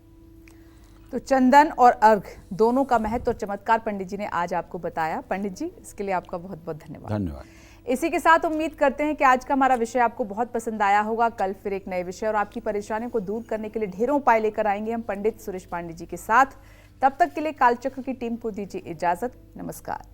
तो चंदन और अर्घ दोनों का महत्व और चमत्कार पंडित जी ने आज आपको बताया। पंडित जी, इसके लिए आपका बहुत बहुत धन्यवाद। धन्यवाद। इसी के साथ उम्मीद करते हैं कि आज का हमारा विषय आपको बहुत पसंद आया होगा। कल फिर एक नए विषय और आपकी परेशानियों को दूर करने के लिए ढेरों उपाय लेकर आएंगे हम पंडित सुरेश पांडे जी के साथ। तब तक के लिए कालचक्र की टीम को दीजिए इजाजत। नमस्कार।